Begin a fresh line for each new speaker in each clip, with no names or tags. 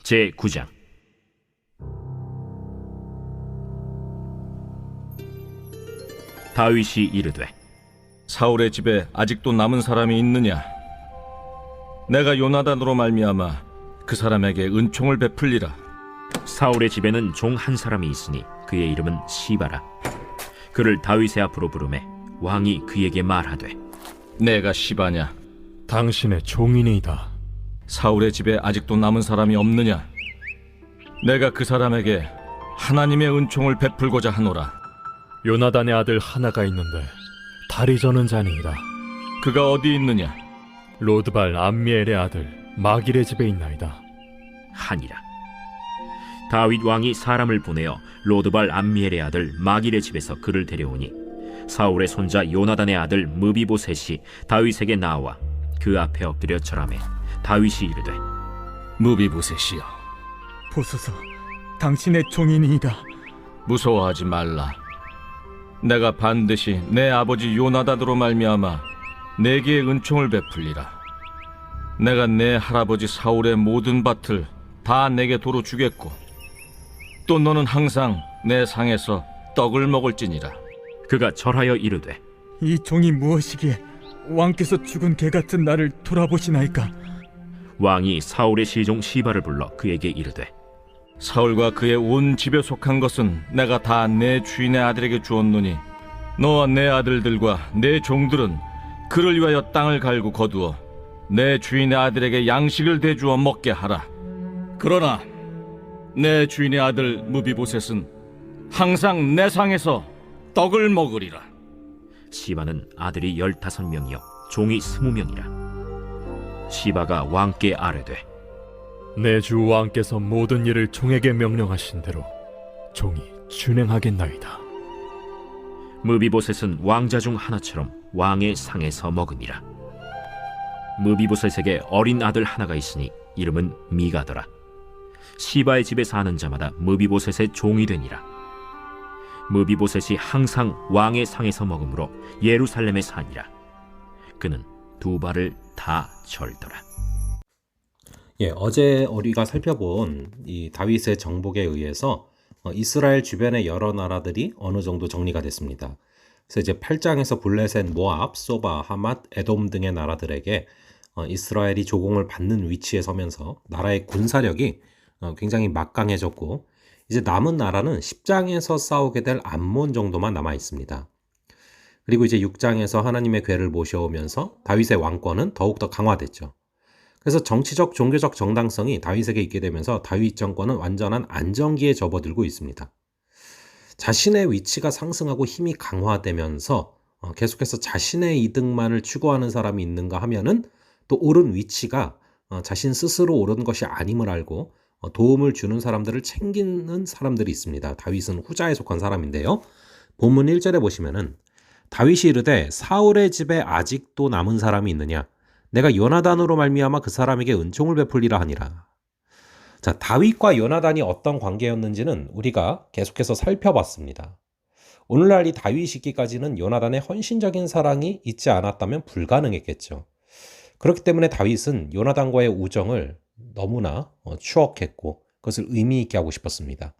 제9장. 다윗이 이르되,
사울의 집에 아직도 남은 사람이 있느냐? 내가 요나단으로 말미암아 그 사람에게 은총을 베풀리라.
사울의 집에는 종 한 사람이 있으니 그의 이름은 시바라. 그를 다윗의 앞으로 부르매 왕이 그에게 말하되,
내가 시바냐?
당신의 종이니이다.
사울의 집에 아직도 남은 사람이 없느냐? 내가 그 사람에게 하나님의 은총을 베풀고자 하노라.
요나단의 아들 하나가 있는데 다리 저는 자니이다.
그가 어디 있느냐?
로드발 암미엘의 아들 마길의 집에 있나이다.
하니라. 다윗 왕이 사람을 보내어 로드발 암미엘의 아들 마길의 집에서 그를 데려오니 사울의 손자 요나단의 아들 무비보셋이 다윗에게 나와 그 앞에 엎드려 절하매 다윗이 이르되,
무비보셋이여,
보소서, 당신의 종이니이다.
무서워하지 말라. 내가 반드시 내 아버지 요나단으로 말미암아 내게 은총을 베풀리라. 내가 내 할아버지 사울의 모든 밭을 다 내게 도로 주겠고 또 너는 항상 내 상에서 떡을 먹을지니라.
그가 절하여 이르되,
이 종이 무엇이기에 왕께서 죽은 개 같은 나를 돌아보시나이까?
왕이 사울의 시종 시바를 불러 그에게 이르되,
사울과 그의 온 집에 속한 것은 내가 다 내 주인의 아들에게 주었노니 너와 내 아들들과 내 종들은 그를 위하여 땅을 갈고 거두어 내 주인의 아들에게 양식을 대주어 먹게 하라. 그러나 내 주인의 아들 무비보셋은 항상 내 상에서 떡을 먹으리라.
시바는 아들이 15명이요 종이 20명이라. 시바가 왕께 아뢰되,
내 주 왕께서 모든 일을 종에게 명령하신 대로 종이 준행하겠나이다.
무비보셋은 왕자 중 하나처럼 왕의 상에서 먹으니라. 무비보셋에게 어린 아들 하나가 있으니 이름은 미가더라. 시바의 집에 사는 자마다 무비보셋의 종이 되니라. 무비보셋이 항상 왕의 상에서 먹으므로 예루살렘에 사니라. 그는 두 발을 다 절더라.
어제 우리가 살펴본 이 다윗의 정복에 의해서 이스라엘 주변의 여러 나라들이 어느 정도 정리가 됐습니다. 그래서 이제 8장에서 블레셋, 모압, 소바, 하맛, 에돔 등의 나라들에게 이스라엘이 조공을 받는 위치에 서면서 나라의 군사력이 굉장히 막강해졌고, 이제 남은 나라는 10장에서 싸우게 될 암몬 정도만 남아 있습니다. 그리고 이제 6장에서 하나님의 궤를 모셔오면서 다윗의 왕권은 더욱더 강화됐죠. 그래서 정치적, 종교적 정당성이 다윗에게 있게 되면서 다윗 정권은 완전한 안정기에 접어들고 있습니다. 자신의 위치가 상승하고 힘이 강화되면서 계속해서 자신의 이득만을 추구하는 사람이 있는가 하면은 또 옳은 위치가 자신 스스로 옳은 것이 아님을 알고 도움을 주는 사람들을 챙기는 사람들이 있습니다. 다윗은 후자에 속한 사람인데요. 본문 1절에 보시면은 다윗이 이르되, 사울의 집에 아직도 남은 사람이 있느냐? 내가 요나단으로 말미암아 그 사람에게 은총을 베풀리라 하니라. 자, 다윗과 요나단이 어떤 관계였는지는 우리가 계속해서 살펴봤습니다. 오늘날 이 다윗 시기까지는 요나단의 헌신적인 사랑이 있지 않았다면 불가능했겠죠. 그렇기 때문에 다윗은 요나단과의 우정을 너무나 추억했고 그것을 의미 있게 하고 싶었습니다.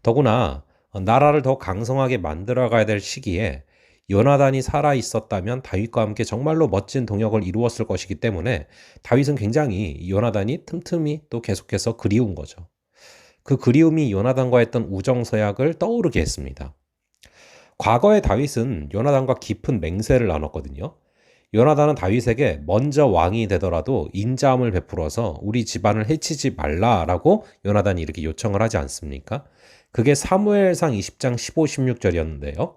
더구나 나라를 더 강성하게 만들어가야 될 시기에 요나단이 살아있었다면 다윗과 함께 정말로 멋진 동역을 이루었을 것이기 때문에 다윗은 굉장히 요나단이 틈틈이 또 계속해서 그리운 거죠. 그 그리움이 요나단과 했던 우정서약을 떠오르게 했습니다. 과거에 다윗은 요나단과 깊은 맹세를 나눴거든요. 요나단은 다윗에게 먼저 왕이 되더라도 인자함을 베풀어서 우리 집안을 해치지 말라라고 요나단이 이렇게 요청을 하지 않습니까? 그게 사무엘상 20장 15, 16절이었는데요.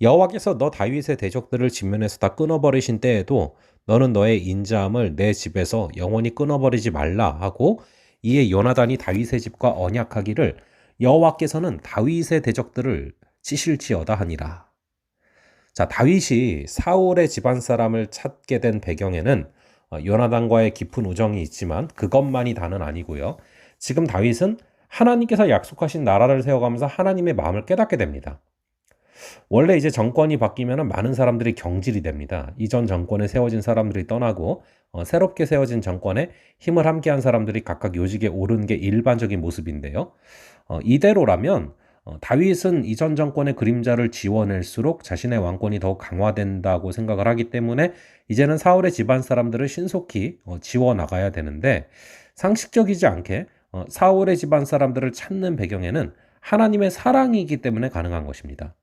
여호와께서 너 다윗의 대적들을 진면에서 다 끊어버리신 때에도 너는 너의 인자함을 내 집에서 영원히 끊어버리지 말라 하고, 이에 요나단이 다윗의 집과 언약하기를 여호와께서는 다윗의 대적들을 치실지어다 하니라. 자, 다윗이 사울의 집안 사람을 찾게 된 배경에는 요나단과의 깊은 우정이 있지만 그것만이 다는 아니고요. 지금 다윗은 하나님께서 약속하신 나라를 세워가면서 하나님의 마음을 깨닫게 됩니다. 원래 이제 정권이 바뀌면 많은 사람들이 경질이 됩니다. 이전 정권에 세워진 사람들이 떠나고 새롭게 세워진 정권에 힘을 함께한 사람들이 각각 요직에 오른 게 일반적인 모습인데요. 이대로라면 다윗은 이전 정권의 그림자를 지워낼수록 자신의 왕권이 더욱 강화된다고 생각을 하기 때문에 이제는 사울의 집안 사람들을 신속히 지워나가야 되는데, 상식적이지 않게 사울의 집안 사람들을 찾는 배경에는 하나님의 사랑이기 때문에 가능한 것입니다.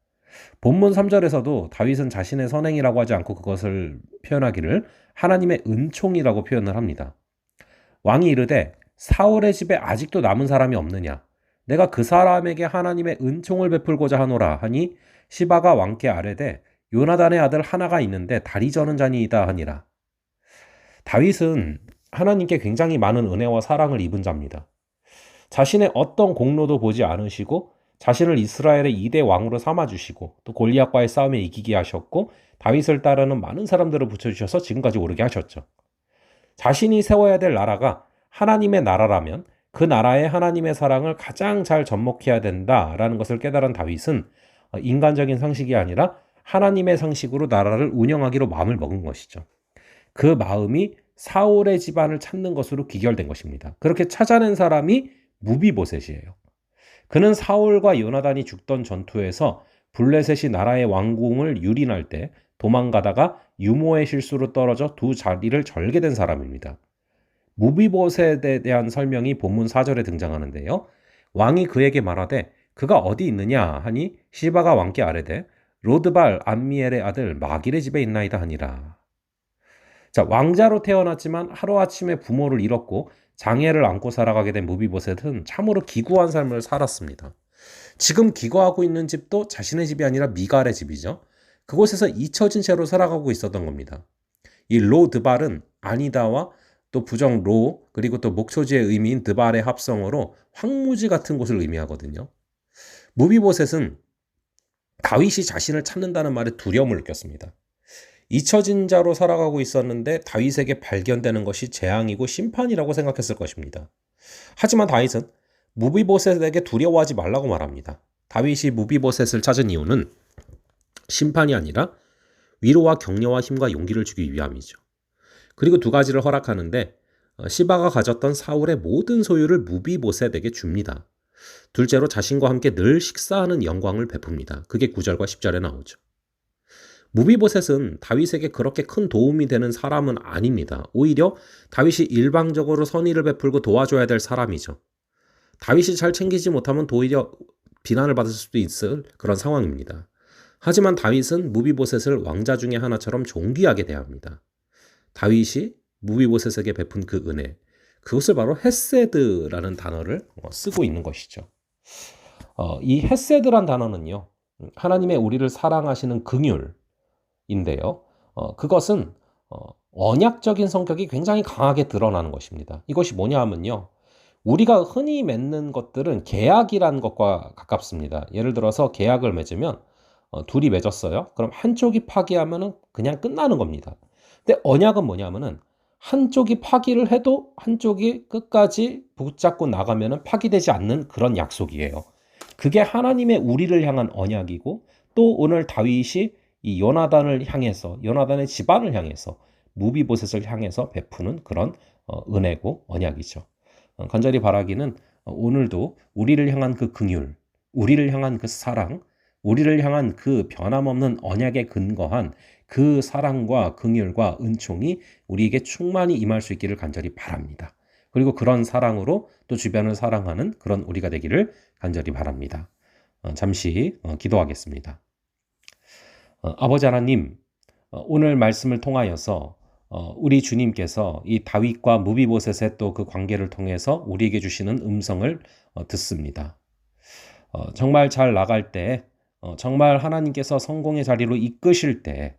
본문 3절에서도 다윗은 자신의 선행이라고 하지 않고 그것을 표현하기를 하나님의 은총이라고 표현을 합니다. 왕이 이르되 사울의 집에 아직도 남은 사람이 없느냐? 내가 그 사람에게 하나님의 은총을 베풀고자 하노라 하니 시바가 왕께 아뢰되 요나단의 아들 하나가 있는데 다리 저는 자니이다 하니라. 다윗은 하나님께 굉장히 많은 은혜와 사랑을 입은 자입니다. 자신의 어떤 공로도 보지 않으시고 자신을 이스라엘의 2대 왕으로 삼아주시고 또 골리앗과의 싸움에 이기게 하셨고 다윗을 따르는 많은 사람들을 붙여주셔서 지금까지 오르게 하셨죠. 자신이 세워야 될 나라가 하나님의 나라라면 그 나라의 하나님의 사랑을 가장 잘 접목해야 된다라는 것을 깨달은 다윗은 인간적인 상식이 아니라 하나님의 상식으로 나라를 운영하기로 마음을 먹은 것이죠. 그 마음이 사울의 집안을 찾는 것으로 귀결된 것입니다. 그렇게 찾아낸 사람이 무비보셋이에요. 그는 사울과 요나단이 죽던 전투에서 블레셋이 나라의 왕궁을 유린할 때 도망가다가 유모의 실수로 떨어져 두 자리를 절게 된 사람입니다. 무비보셋에 대한 설명이 본문 4절에 등장하는데요. 왕이 그에게 말하되 그가 어디 있느냐 하니 시바가 왕께 아뢰되 로드발 암미엘의 아들 마길의 집에 있나이다 하니라. 자, 왕자로 태어났지만 하루아침에 부모를 잃었고 장애를 안고 살아가게 된 무비보셋은 참으로 기구한 삶을 살았습니다. 지금 기거하고 있는 집도 자신의 집이 아니라 미갈의 집이죠. 그곳에서 잊혀진 채로 살아가고 있었던 겁니다. 이 로드발은 아니다와 또 부정 로 그리고 또 목초지의 의미인 드발의 합성어로 황무지 같은 곳을 의미하거든요. 무비보셋은 다윗이 자신을 찾는다는 말에 두려움을 느꼈습니다. 잊혀진 자로 살아가고 있었는데 다윗에게 발견되는 것이 재앙이고 심판이라고 생각했을 것입니다. 하지만 다윗은 무비보셋에게 두려워하지 말라고 말합니다. 다윗이 무비보셋을 찾은 이유는 심판이 아니라 위로와 격려와 힘과 용기를 주기 위함이죠. 그리고 두 가지를 허락하는데 시바가 가졌던 사울의 모든 소유를 무비보셋에게 줍니다. 둘째로 자신과 함께 늘 식사하는 영광을 베풉니다. 그게 9절과 10절에 나오죠. 무비보셋은 다윗에게 그렇게 큰 도움이 되는 사람은 아닙니다. 오히려 다윗이 일방적으로 선의를 베풀고 도와줘야 될 사람이죠. 다윗이 잘 챙기지 못하면 오히려 비난을 받을 수도 있을 그런 상황입니다. 하지만 다윗은 무비보셋을 왕자 중에 하나처럼 존귀하게 대합니다. 다윗이 무비보셋에게 베푼 그 은혜, 그것을 바로 헤세드라는 단어를 쓰고 있는 것이죠. 이 헤세드란 단어는요, 하나님의 우리를 사랑하시는 긍휼인데요. 그것은 언약적인 성격이 굉장히 강하게 드러나는 것입니다. 이것이 뭐냐 하면요, 우리가 흔히 맺는 것들은 계약이라는 것과 가깝습니다. 예를 들어서 계약을 맺으면 둘이 맺었어요. 그럼 한쪽이 파기하면 그냥 끝나는 겁니다. 근데 언약은 뭐냐면은 한쪽이 파기를 해도 한쪽이 끝까지 붙잡고 나가면은 파기되지 않는 그런 약속이에요. 그게 하나님의 우리를 향한 언약이고, 또 오늘 다윗이 이 요나단을 향해서, 요나단의 집안을 향해서, 무비보셋을 향해서 베푸는 그런 은혜고 언약이죠. 간절히 바라기는 오늘도 우리를 향한 그 긍휼, 우리를 향한 그 사랑, 우리를 향한 그 변함없는 언약에 근거한 그 사랑과 긍휼과 은총이 우리에게 충만히 임할 수 있기를 간절히 바랍니다. 그리고 그런 사랑으로 또 주변을 사랑하는 그런 우리가 되기를 간절히 바랍니다. 잠시 기도하겠습니다. 아버지 하나님, 오늘 말씀을 통하여서 우리 주님께서 이 다윗과 무비보셋의 또 그 관계를 통해서 우리에게 주시는 음성을 듣습니다. 정말 잘 나갈 때, 정말 하나님께서 성공의 자리로 이끄실 때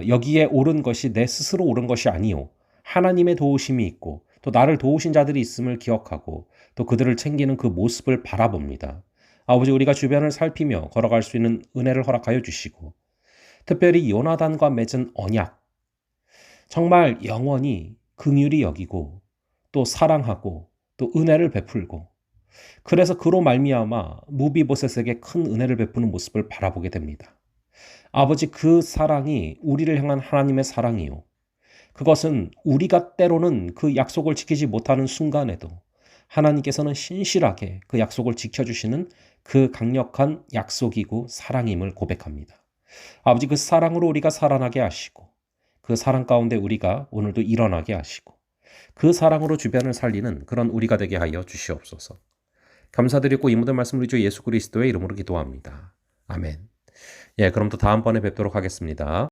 여기에 오른 것이 내 스스로 오른 것이 아니요, 하나님의 도우심이 있고 또 나를 도우신 자들이 있음을 기억하고 또 그들을 챙기는 그 모습을 바라봅니다. 아버지, 우리가 주변을 살피며 걸어갈 수 있는 은혜를 허락하여 주시고, 특별히 요나단과 맺은 언약, 정말 영원히 긍휼히 여기고 또 사랑하고 또 은혜를 베풀고 그래서 그로 말미암아 무비보셋에게 큰 은혜를 베푸는 모습을 바라보게 됩니다. 아버지, 그 사랑이 우리를 향한 하나님의 사랑이요. 그것은 우리가 때로는 그 약속을 지키지 못하는 순간에도 하나님께서는 신실하게 그 약속을 지켜주시는 그 강력한 약속이고 사랑임을 고백합니다. 아버지, 그 사랑으로 우리가 살아나게 하시고 그 사랑 가운데 우리가 오늘도 일어나게 하시고 그 사랑으로 주변을 살리는 그런 우리가 되게 하여 주시옵소서. 감사드리고 이 모든 말씀을 우리 주 예수 그리스도의 이름으로 기도합니다. 아멘. 예, 그럼 또 다음번에 뵙도록 하겠습니다.